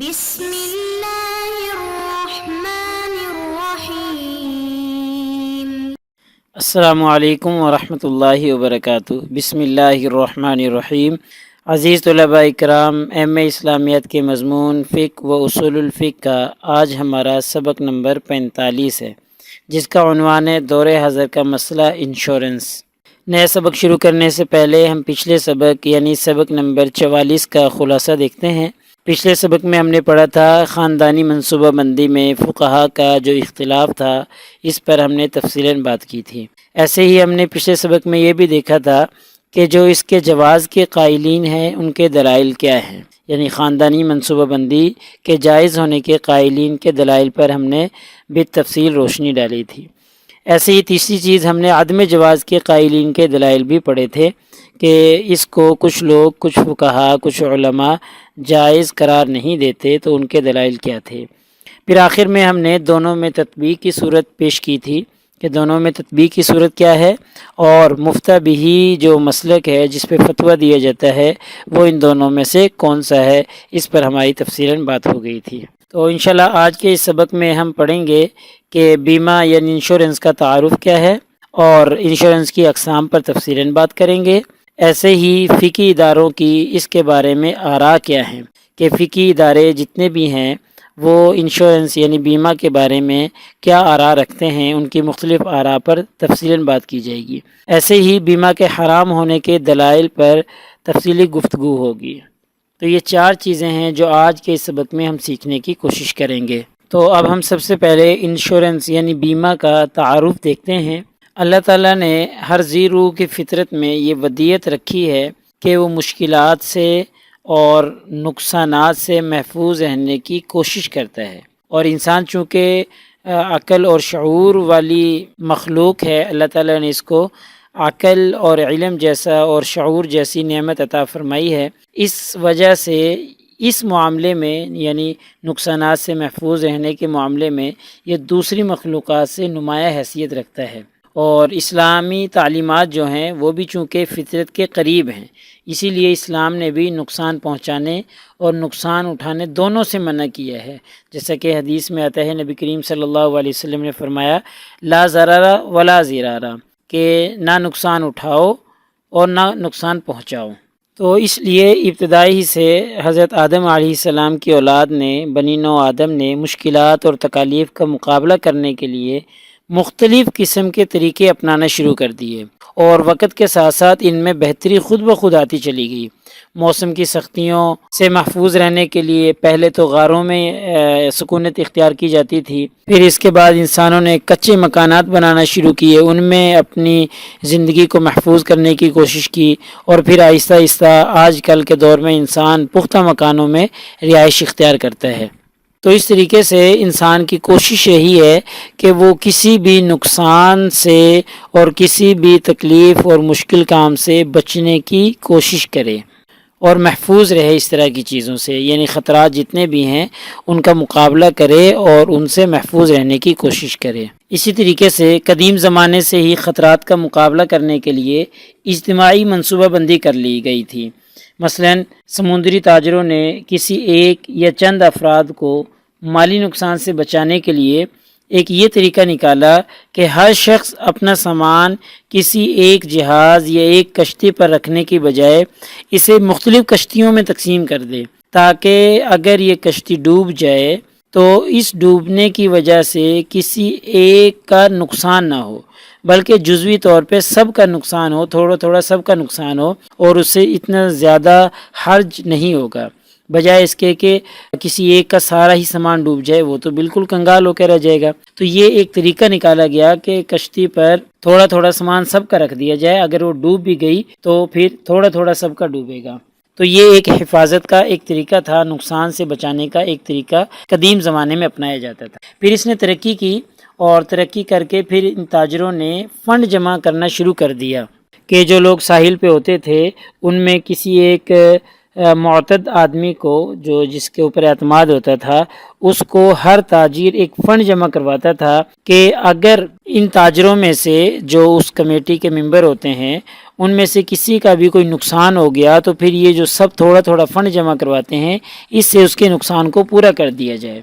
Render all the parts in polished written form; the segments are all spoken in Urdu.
بسم اللہ الرحمن الرحیم۔ السلام علیکم ورحمۃ اللہ وبرکاتہ۔ بسم اللہ الرحمن الرحیم۔ عزیز طلباء اکرام، ایم اے اسلامیات کے مضمون فقہ و اصول الفقہ کا آج ہمارا سبق نمبر 45 ہے، جس کا عنوان ہے دور حاضر کا مسئلہ انشورنس۔ نیا سبق شروع کرنے سے پہلے ہم پچھلے سبق یعنی سبق نمبر 44 کا خلاصہ دیکھتے ہیں۔ پچھلے سبق میں ہم نے پڑھا تھا خاندانی منصوبہ بندی میں فقہا کا جو اختلاف تھا، اس پر ہم نے تفصیلاً بات کی تھی۔ ایسے ہی ہم نے پچھلے سبق میں یہ بھی دیکھا تھا کہ جو اس کے جواز کے قائلین ہیں ان کے دلائل کیا ہیں، یعنی خاندانی منصوبہ بندی کے جائز ہونے کے قائلین کے دلائل پر ہم نے بالتفصیل روشنی ڈالی تھی۔ ایسے ہی تیسری چیز ہم نے عدم جواز کے قائلین کے دلائل بھی پڑھے تھے کہ اس کو کچھ لوگ، کچھ فقہا، کچھ علماء جائز قرار نہیں دیتے، تو ان کے دلائل کیا تھے۔ پھر آخر میں ہم نے دونوں میں تطبیق کی صورت پیش کی تھی کہ دونوں میں تطبیق کی صورت کیا ہے، اور مفتہ بہی جو مسلک ہے جس پہ فتویٰ دیا جاتا ہے وہ ان دونوں میں سے کون سا ہے، اس پر ہماری تفصیلاً بات ہو گئی تھی۔ تو انشاءاللہ آج کے اس سبق میں ہم پڑھیں گے کہ بیمہ یعنی انشورنس کا تعارف کیا ہے، اور انشورنس کی اقسام پر تفصیلاً بات کریں گے۔ ایسے ہی فقہی اداروں کی اس کے بارے میں آراء کیا ہیں کہ فقہی ادارے جتنے بھی ہیں وہ انشورنس یعنی بیمہ کے بارے میں کیا آراء رکھتے ہیں، ان کی مختلف آراء پر تفصیلاً بات کی جائے گی۔ ایسے ہی بیمہ کے حرام ہونے کے دلائل پر تفصیلی گفتگو ہوگی۔ تو یہ چار چیزیں ہیں جو آج کے اس سبق میں ہم سیکھنے کی کوشش کریں گے۔ تو اب ہم سب سے پہلے انشورنس یعنی بیمہ کا تعارف دیکھتے ہیں۔ اللہ تعالیٰ نے ہر ذی روح کی فطرت میں یہ ودیت رکھی ہے کہ وہ مشکلات سے اور نقصانات سے محفوظ رہنے کی کوشش کرتا ہے، اور انسان چونکہ عقل اور شعور والی مخلوق ہے، اللہ تعالیٰ نے اس کو عقل اور علم جیسا اور شعور جیسی نعمت عطا فرمائی ہے۔ اس وجہ سے اس معاملے میں یعنی نقصانات سے محفوظ رہنے کے معاملے میں یہ دوسری مخلوقات سے نمایاں حیثیت رکھتا ہے، اور اسلامی تعلیمات جو ہیں وہ بھی چونکہ فطرت کے قریب ہیں، اسی لیے اسلام نے بھی نقصان پہنچانے اور نقصان اٹھانے دونوں سے منع کیا ہے۔ جیسا کہ حدیث میں آتا ہے، نبی کریم صلی اللہ علیہ وسلم نے فرمایا لا ضرر ولا ضرار، کہ نہ نقصان اٹھاؤ اور نہ نقصان پہنچاؤ۔ تو اس لیے ابتدائی سے حضرت آدم علیہ السلام کی اولاد نے، بنی نوع آدم نے مشکلات اور تکالیف کا مقابلہ کرنے کے لیے مختلف قسم کے طریقے اپنانا شروع کر دیے، اور وقت کے ساتھ ساتھ ان میں بہتری خود بخود آتی چلی گئی۔ موسم کی سختیوں سے محفوظ رہنے کے لیے پہلے تو غاروں میں سکونت اختیار کی جاتی تھی، پھر اس کے بعد انسانوں نے کچے مکانات بنانا شروع کیے، ان میں اپنی زندگی کو محفوظ کرنے کی کوشش کی، اور پھر آہستہ آہستہ آج کل کے دور میں انسان پختہ مکانوں میں رہائش اختیار کرتا ہے۔ تو اس طریقے سے انسان کی کوشش یہی ہے کہ وہ کسی بھی نقصان سے اور کسی بھی تکلیف اور مشکل کام سے بچنے کی کوشش کرے اور محفوظ رہے اس طرح کی چیزوں سے، یعنی خطرات جتنے بھی ہیں ان کا مقابلہ کرے اور ان سے محفوظ رہنے کی کوشش کرے۔ اسی طریقے سے قدیم زمانے سے ہی خطرات کا مقابلہ کرنے کے لیے اجتماعی منصوبہ بندی کر لی گئی تھی۔ مثلاً سمندری تاجروں نے کسی ایک یا چند افراد کو مالی نقصان سے بچانے کے لیے ایک یہ طریقہ نکالا کہ ہر شخص اپنا سامان کسی ایک جہاز یا ایک کشتی پر رکھنے کی بجائے اسے مختلف کشتیوں میں تقسیم کر دے، تاکہ اگر یہ کشتی ڈوب جائے تو اس ڈوبنے کی وجہ سے کسی ایک کا نقصان نہ ہو، بلکہ جزوی طور پہ سب کا نقصان ہو، تھوڑا تھوڑا سب کا نقصان ہو، اور اس سے اتنا زیادہ حرج نہیں ہوگا، بجائے اس کے کہ کسی ایک کا سارا ہی سامان ڈوب جائے، وہ تو بالکل کنگال ہو کے رہ جائے گا۔ تو یہ ایک طریقہ نکالا گیا کہ کشتی پر تھوڑا تھوڑا سامان سب کا رکھ دیا جائے، اگر وہ ڈوب بھی گئی تو پھر تھوڑا تھوڑا سب کا ڈوبے گا۔ تو یہ ایک حفاظت کا ایک طریقہ تھا، نقصان سے بچانے کا ایک طریقہ قدیم زمانے میں اپنایا جاتا تھا۔ پھر اس نے ترقی کی، اور ترقی کر کے پھر ان تاجروں نے فنڈ جمع کرنا شروع کر دیا کہ جو لوگ ساحل پہ ہوتے تھے ان میں کسی ایک معتد آدمی کو جو جس کے اوپر اعتماد ہوتا تھا اس کو ہر تاجر ایک فنڈ جمع کرواتا تھا کہ اگر ان تاجروں میں سے جو اس کمیٹی کے ممبر ہوتے ہیں ان میں سے کسی کا بھی کوئی نقصان ہو گیا تو پھر یہ جو سب تھوڑا تھوڑا فنڈ جمع کرواتے ہیں اس سے اس کے نقصان کو پورا کر دیا جائے۔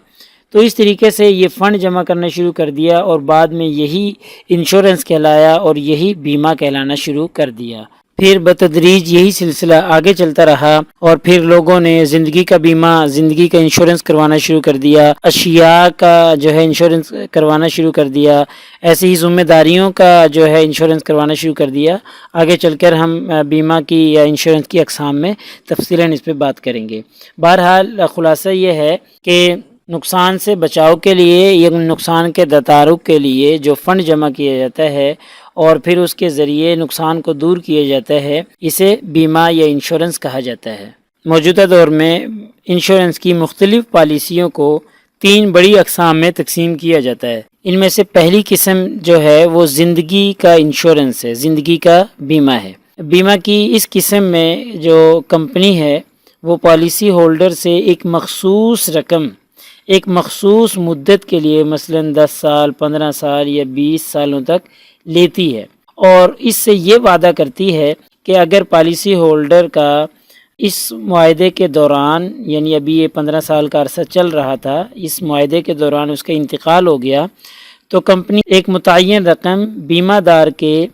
تو اس طریقے سے یہ فنڈ جمع کرنا شروع کر دیا اور بعد میں یہی انشورنس کہلایا اور یہی بیمہ کہلانا شروع کر دیا۔ پھر بتدریج یہی سلسلہ آگے چلتا رہا اور پھر لوگوں نے زندگی کا بیمہ، زندگی کا انشورنس کروانا شروع کر دیا، اشیاء کا جو ہے انشورنس کروانا شروع کر دیا، ایسے ہی ذمہ داریوں کا جو ہے انشورنس کروانا شروع کر دیا۔ آگے چل کر ہم بیمہ کی یا انشورنس کی اقسام میں تفصیلاً اس پہ بات کریں گے۔ بہرحال خلاصہ یہ ہے کہ نقصان سے بچاؤ کے لیے یا نقصان کے تدارک کے لیے جو فنڈ جمع کیا جاتا ہے اور پھر اس کے ذریعے نقصان کو دور کیا جاتا ہے اسے بیمہ یا انشورنس کہا جاتا ہے۔ موجودہ دور میں انشورنس کی مختلف پالیسیوں کو 3 بڑی اقسام میں تقسیم کیا جاتا ہے۔ ان میں سے پہلی قسم جو ہے وہ زندگی کا انشورنس ہے، زندگی کا بیمہ ہے۔ بیمہ کی اس قسم میں جو کمپنی ہے وہ پالیسی ہولڈر سے ایک مخصوص رقم ایک مخصوص مدت کے لیے مثلا 10 سال، 15 سال یا 20 سالوں تک لیتی ہے اور اس سے یہ وعدہ کرتی ہے کہ اگر پالیسی ہولڈر کا اس معاہدے کے دوران، یعنی ابھی یہ 15 سال کا عرصہ چل رہا تھا، اس معاہدے کے دوران اس کا انتقال ہو گیا تو کمپنی ایک متعین رقم بیمہ دار کے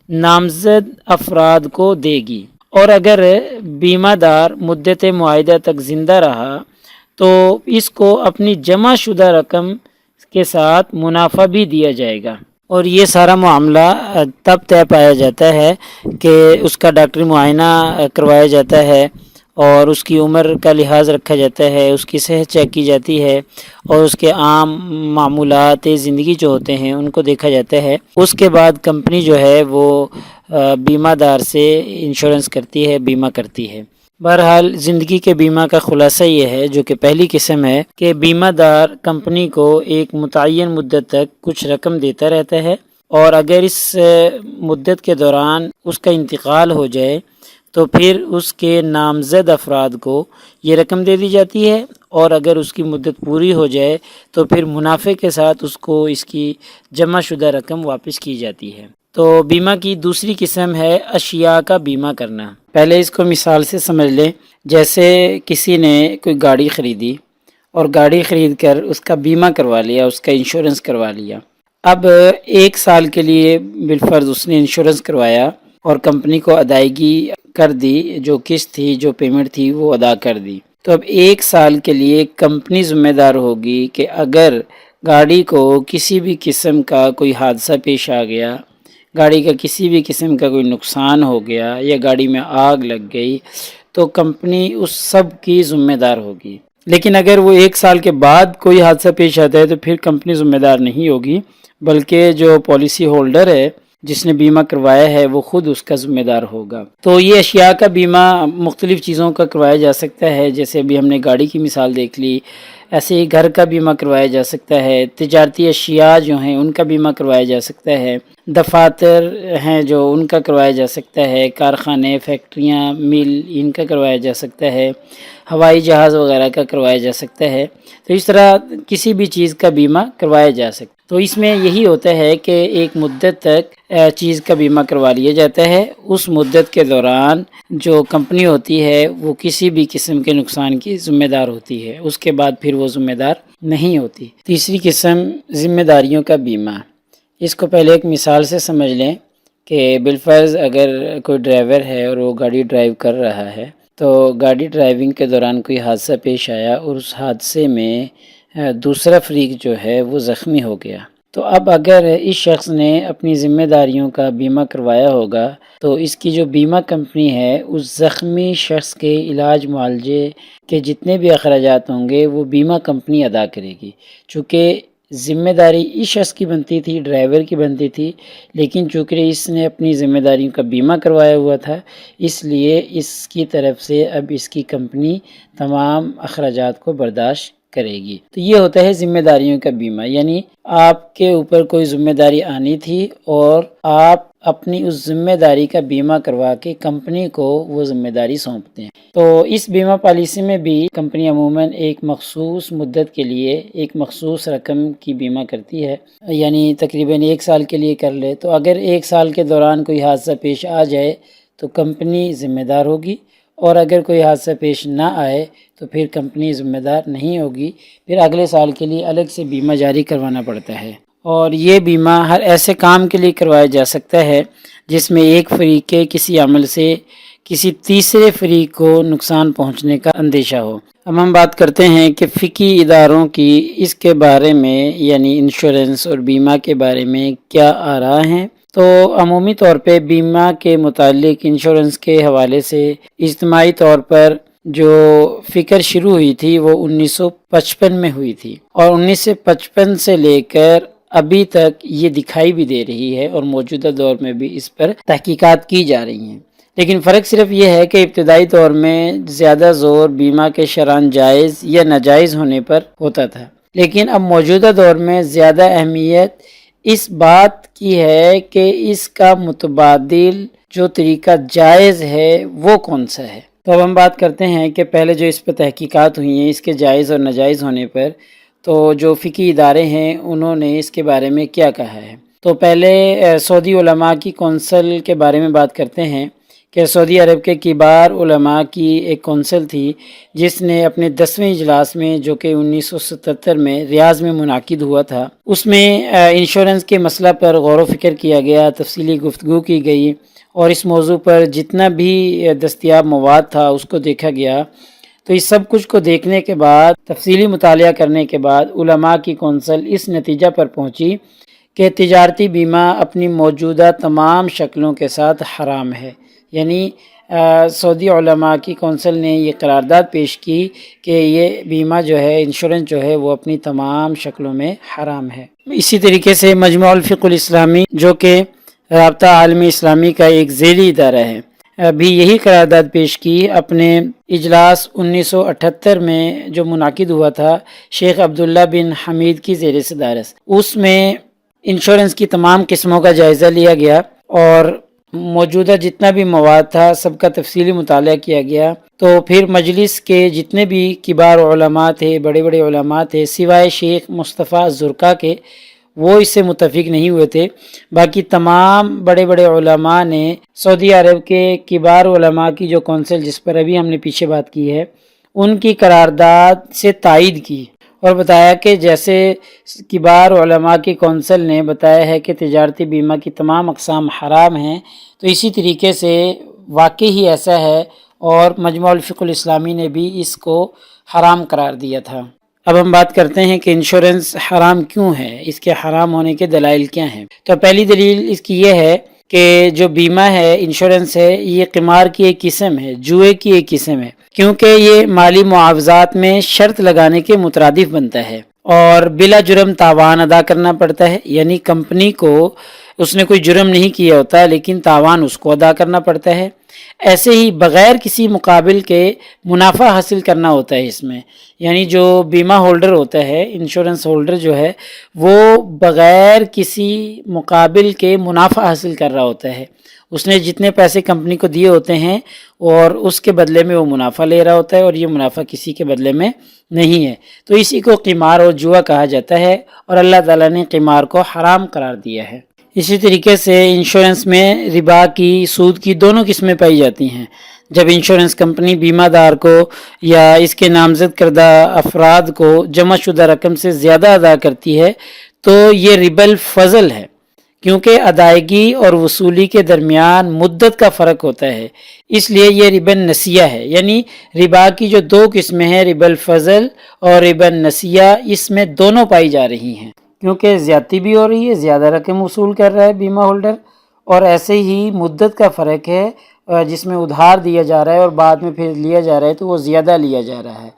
نامزد افراد کو دے گی، اور اگر بیمہ دار مدت معاہدہ تک زندہ رہا تو اس کو اپنی جمع شدہ رقم کے ساتھ منافع بھی دیا جائے گا۔ اور یہ سارا معاملہ تب طے پایا جاتا ہے کہ اس کا ڈاکٹری معائنہ کروایا جاتا ہے اور اس کی عمر کا لحاظ رکھا جاتا ہے، اس کی صحت چیک کی جاتی ہے اور اس کے عام معمولات زندگی جو ہوتے ہیں ان کو دیکھا جاتا ہے۔ اس کے بعد کمپنی جو ہے وہ بیمہ دار سے انشورنس کرتی ہے، بیمہ کرتی ہے۔ بہرحال زندگی کے بیمہ کا خلاصہ یہ ہے جو کہ پہلی قسم ہے کہ بیمہ دار کمپنی کو ایک متعین مدت تک کچھ رقم دیتا رہتا ہے اور اگر اس مدت کے دوران اس کا انتقال ہو جائے تو پھر اس کے نامزد افراد کو یہ رقم دے دی جاتی ہے، اور اگر اس کی مدت پوری ہو جائے تو پھر منافع کے ساتھ اس کو اس کی جمع شدہ رقم واپس کی جاتی ہے۔ تو بیمہ کی دوسری قسم ہے اشیاء کا بیمہ کرنا۔ پہلے اس کو مثال سے سمجھ لیں، جیسے کسی نے کوئی گاڑی خریدی اور گاڑی خرید کر اس کا بیمہ کروا لیا، اس کا انشورنس کروا لیا۔ اب 1 سال کے لیے بالفرض اس نے انشورنس کروایا اور کمپنی کو ادائیگی کر دی، جو قسط تھی، جو پیمنٹ تھی وہ ادا کر دی۔ تو اب 1 سال کے لیے کمپنی ذمہ دار ہوگی کہ اگر گاڑی کو کسی بھی قسم کا کوئی حادثہ پیش آ گیا، گاڑی کا کسی بھی قسم کا کوئی نقصان ہو گیا یا گاڑی میں آگ لگ گئی تو کمپنی اس سب کی ذمہ دار ہوگی۔ لیکن اگر وہ 1 سال کے بعد کوئی حادثہ پیش آتا ہے تو پھر کمپنی ذمہ دار نہیں ہوگی، بلکہ جو پالیسی ہولڈر ہے جس نے بیمہ کروایا ہے وہ خود اس کا ذمہ دار ہوگا۔ تو یہ اشیاء کا بیمہ مختلف چیزوں کا کروایا جا سکتا ہے، جیسے ابھی ہم نے گاڑی کی مثال دیکھ لی، ایسے ہی گھر کا بیمہ کروایا جا سکتا ہے، تجارتی اشیاء جو ہیں ان کا بیمہ کروایا جا سکتا ہے، دفاتر ہیں جو ان کا کروایا جا سکتا ہے، کارخانے، فیکٹریاں، مل، ان کا کروایا جا سکتا ہے، ہوائی جہاز وغیرہ کا کروایا جا سکتا ہے۔ تو اس طرح کسی بھی چیز کا بیمہ کروایا جا سکتا ہے۔ تو اس میں یہی ہوتا ہے کہ ایک مدت تک چیز کا بیمہ کروا لیا جاتا ہے، اس مدت کے دوران جو کمپنی ہوتی ہے وہ کسی بھی قسم کے نقصان کی ذمہ دار ہوتی ہے، اس کے بعد پھر وہ ذمہ دار نہیں ہوتی۔ تیسری قسم ذمہ داریوں کا بیمہ، اس کو پہلے ایک مثال سے سمجھ لیں کہ بالفرض اگر کوئی ڈرائیور ہے اور وہ گاڑی ڈرائیو کر رہا ہے تو گاڑی ڈرائیونگ کے دوران کوئی حادثہ پیش آیا اور اس حادثے میں دوسرا فریق جو ہے وہ زخمی ہو گیا، تو اب اگر اس شخص نے اپنی ذمہ داریوں کا بیمہ کروایا ہوگا تو اس کی جو بیمہ کمپنی ہے اس زخمی شخص کے علاج معالجے کے جتنے بھی اخراجات ہوں گے وہ بیمہ کمپنی ادا کرے گی، چونکہ ذمہ داری اس شخص کی بنتی تھی، ڈرائیور کی بنتی تھی، لیکن چونکہ اس نے اپنی ذمہ داریوں کا بیمہ کروایا ہوا تھا اس لیے اس کی طرف سے اب اس کی کمپنی تمام اخراجات کو برداشت کرے گی۔ تو یہ ہوتا ہے ذمہ داریوں کا بیمہ، یعنی آپ کے اوپر کوئی ذمہ داری آنی تھی اور آپ اپنی اس ذمہ داری کا بیمہ کروا کے کمپنی کو وہ ذمہ داری سونپتے ہیں۔ تو اس بیمہ پالیسی میں بھی کمپنی عموماً ایک مخصوص مدت کے لیے ایک مخصوص رقم کی بیمہ کرتی ہے، یعنی تقریباً 1 سال کے لیے کر لے تو اگر 1 سال کے دوران کوئی حادثہ پیش آ جائے تو کمپنی ذمہ دار ہوگی، اور اگر کوئی حادثہ پیش نہ آئے تو پھر کمپنی ذمہ دار نہیں ہوگی، پھر اگلے سال کے لیے الگ سے بیمہ جاری کروانا پڑتا ہے۔ اور یہ بیمہ ہر ایسے کام کے لیے کروایا جا سکتا ہے جس میں ایک فریق کے کسی عمل سے کسی تیسرے فریق کو نقصان پہنچنے کا اندیشہ ہو۔ اب ہم بات کرتے ہیں کہ فقہی اداروں کی اس کے بارے میں یعنی انشورنس اور بیمہ کے بارے میں کیا آراء ہیں۔ تو عمومی طور پہ بیمہ کے متعلق انشورنس کے حوالے سے اجتماعی طور پر جو فکر شروع ہوئی تھی وہ 1955 میں ہوئی تھی، اور 1955 سے لے کر ابھی تک یہ دکھائی بھی دے رہی ہے اور موجودہ دور میں بھی اس پر تحقیقات کی جا رہی ہیں۔ لیکن فرق صرف یہ ہے کہ ابتدائی دور میں زیادہ زور بیمہ کے شرعاً جائز یا ناجائز ہونے پر ہوتا تھا، لیکن اب موجودہ دور میں زیادہ اہمیت اس بات کی ہے کہ اس کا متبادل جو طریقہ جائز ہے وہ کون سا ہے۔ تو اب ہم بات کرتے ہیں کہ پہلے جو اس پہ تحقیقات ہوئی ہیں اس کے جائز اور ناجائز ہونے پر، تو جو فقہی ادارے ہیں انہوں نے اس کے بارے میں کیا کہا ہے۔ تو پہلے سعودی علماء کی کونسل کے بارے میں بات کرتے ہیں کہ سعودی عرب کے کبار علماء کی ایک کونسل تھی جس نے اپنے 10ویں اجلاس میں جو کہ 1977 میں ریاض میں منعقد ہوا تھا، اس میں انشورنس کے مسئلہ پر غور و فکر کیا گیا، تفصیلی گفتگو کی گئی، اور اس موضوع پر جتنا بھی دستیاب مواد تھا اس کو دیکھا گیا۔ تو اس سب کچھ کو دیکھنے کے بعد، تفصیلی مطالعہ کرنے کے بعد علماء کی کونسل اس نتیجہ پر پہنچی کہ تجارتی بیمہ اپنی موجودہ تمام شکلوں کے ساتھ حرام ہے، یعنی سعودی علماء کی کونسل نے یہ قرارداد پیش کی کہ یہ بیمہ جو ہے، انشورنس جو ہے، وہ اپنی تمام شکلوں میں حرام ہے۔ اسی طریقے سے مجمع الفقہ الاسلامی جو کہ رابطہ عالمی اسلامی کا ایک ذیلی ادارہ ہے، بھی یہی قرارداد پیش کی اپنے اجلاس 1978 میں جو منعقد ہوا تھا شیخ عبداللہ بن حمید کی زیر صدارت۔ اس میں انشورنس کی تمام قسموں کا جائزہ لیا گیا اور موجودہ جتنا بھی مواد تھا سب کا تفصیلی مطالعہ کیا گیا۔ تو پھر مجلس کے جتنے بھی کبار علماء تھے، بڑے بڑے علماء تھے، سوائے شیخ مصطفیٰ زرقا کے، وہ اس سے متفق نہیں ہوئے تھے، باقی تمام بڑے بڑے علماء نے سعودی عرب کے کبار علماء کی جو کونسل جس پر ابھی ہم نے پیچھے بات کی ہے ان کی قرارداد سے تائید کی، اور بتایا کہ جیسے کبار علماء کی کونسل نے بتایا ہے کہ تجارتی بیمہ کی تمام اقسام حرام ہیں، تو اسی طریقے سے واقعی ہی ایسا ہے، اور مجمع الفقہ الاسلامی نے بھی اس کو حرام قرار دیا تھا۔ اب ہم بات کرتے ہیں کہ انشورنس حرام کیوں ہے، اس کے حرام ہونے کے دلائل کیا ہیں۔ تو پہلی دلیل اس کی یہ ہے کہ جو بیمہ ہے، انشورنس ہے، یہ قمار کی ایک قسم ہے، جوئے کی ایک قسم ہے، کیونکہ یہ مالی معاوضات میں شرط لگانے کے مترادف بنتا ہے اور بلا جرم تاوان ادا کرنا پڑتا ہے، یعنی کمپنی کو اس نے کوئی جرم نہیں کیا ہوتا لیکن تاوان اس کو ادا کرنا پڑتا ہے۔ ایسے ہی بغیر کسی مقابل کے منافع حاصل کرنا ہوتا ہے اس میں، یعنی جو بیمہ ہولڈر ہوتا ہے، انشورنس ہولڈر جو ہے، وہ بغیر کسی مقابل کے منافع حاصل کر رہا ہوتا ہے۔ اس نے جتنے پیسے کمپنی کو دیے ہوتے ہیں اور اس کے بدلے میں وہ منافع لے رہا ہوتا ہے، اور یہ منافع کسی کے بدلے میں نہیں ہے، تو اسی کو قمار اور جوا کہا جاتا ہے، اور اللہ تعالیٰ نے قمار کو حرام قرار دیا ہے۔ اسی طریقے سے انشورنس میں ربا کی، سود کی دونوں قسمیں پائی جاتی ہیں۔ جب انشورنس کمپنی بیمہ دار کو یا اس کے نامزد کردہ افراد کو جمع شدہ رقم سے زیادہ ادا کرتی ہے تو یہ ربا الفضل ہے، کیونکہ ادائیگی اور وصولی کے درمیان مدت کا فرق ہوتا ہے، اس لیے یہ ربا النسیہ ہے۔ یعنی ربا کی جو 2 قسمیں ہیں، ربا الفضل اور ربا النسیہ، اس میں دونوں پائی جا رہی ہیں، کیونکہ زیادتی بھی ہو رہی ہے، زیادہ رقم وصول کر رہا ہے بیمہ ہولڈر، اور ایسے ہی مدت کا فرق ہے، جس میں ادھار دیا جا رہا ہے اور بعد میں پھر لیا جا رہا ہے تو وہ زیادہ لیا جا رہا ہے۔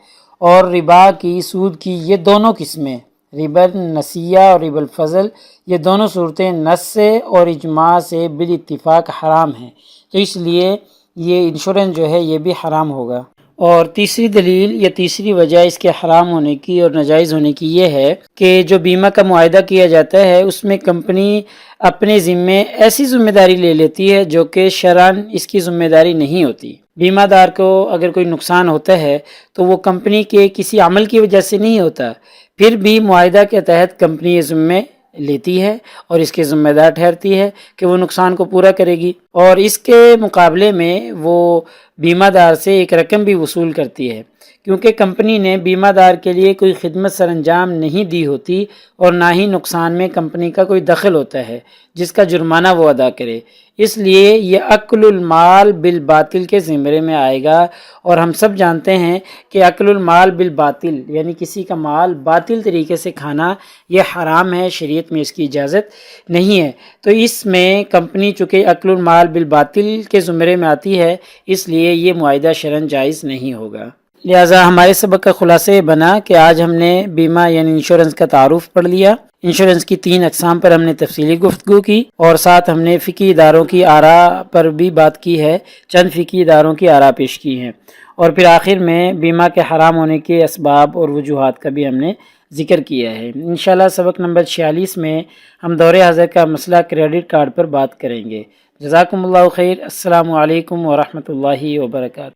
اور ربا کی، سود کی، یہ دونوں قسمیں، ربا النسیہ اور ربا الفضل، یہ دونوں صورتیں نص سے اور اجماع سے بالاتفاق حرام ہیں، تو اس لیے یہ انشورنس جو ہے یہ بھی حرام ہوگا۔ اور تیسری دلیل یا تیسری وجہ اس کے حرام ہونے کی اور ناجائز ہونے کی یہ ہے کہ جو بیمہ کا معاہدہ کیا جاتا ہے اس میں کمپنی اپنے ذمے ایسی ذمہ داری لے لیتی ہے جو کہ شرعاً اس کی ذمہ داری نہیں ہوتی۔ بیمہ دار کو اگر کوئی نقصان ہوتا ہے تو وہ کمپنی کے کسی عمل کی وجہ سے نہیں ہوتا، پھر بھی معاہدہ کے تحت کمپنی یہ ذمے لیتی ہے اور اس کے ذمہ دار ٹھہرتی ہے کہ وہ نقصان کو پورا کرے گی، اور اس کے مقابلے میں وہ بیمہ دار سے ایک رقم بھی وصول کرتی ہے، کیونکہ کمپنی نے بیمہ دار کے لیے کوئی خدمت سر انجام نہیں دی ہوتی اور نہ ہی نقصان میں کمپنی کا کوئی دخل ہوتا ہے جس کا جرمانہ وہ ادا کرے، اس لیے یہ اکل المال بالباطل کے زمرے میں آئے گا، اور ہم سب جانتے ہیں کہ اکل المال بالباطل یعنی کسی کا مال باطل طریقے سے کھانا یہ حرام ہے، شریعت میں اس کی اجازت نہیں ہے۔ تو اس میں کمپنی چونکہ اکل المال بالباطل کے زمرے میں آتی ہے، اس لیے یہ معاہدہ شرعاً جائز نہیں ہوگا۔ لہٰذا ہمارے سبق کا خلاصہ یہ بنا کہ آج ہم نے بیمہ یعنی انشورنس کا تعارف پڑھ لیا، انشورنس کی 3 اقسام پر ہم نے تفصیلی گفتگو کی، اور ساتھ ہم نے فقہی اداروں کی آراء پر بھی بات کی ہے، چند فقہی اداروں کی آراء پیش کی ہیں، اور پھر آخر میں بیمہ کے حرام ہونے کے اسباب اور وجوہات کا بھی ہم نے ذکر کیا ہے۔ انشاءاللہ سبق نمبر 46 میں ہم دور حاضر کا مسئلہ کریڈٹ کارڈ پر بات کریں گے۔ جزاکم اللہ خیر۔ السلام علیکم ورحمۃ اللہ وبرکاتہ۔